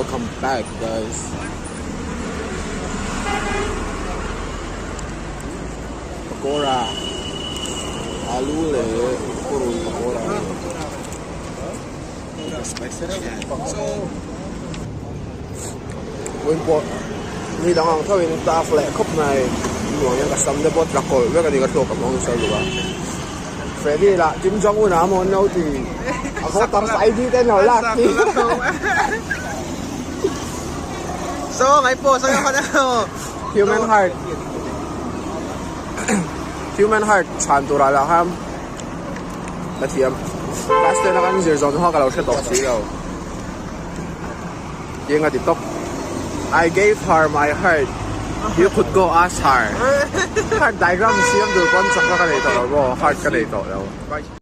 Welcome back, guys. Pakora. Alule. Puro pakora. Spicy yan. So, Nguyên po. Vì đang hàng thôi ta phải khóc này. Mọi người custom để bot lạc cội với cái gì cái đồ cầm ông sao được à? Freddy là Kim Jong Un à mà đâu thì ako tam sa ID din na laki. so ngayon po, sa'yo ka na. Human heart. Human heart 殘到啦哈。一天 last day 那個時候開個老師讀書又，應該點讀 I gave her my heart. You could go ask her. Heart diagram 先到關注嗰個嚟度咯，heart 嗰嚟度咯。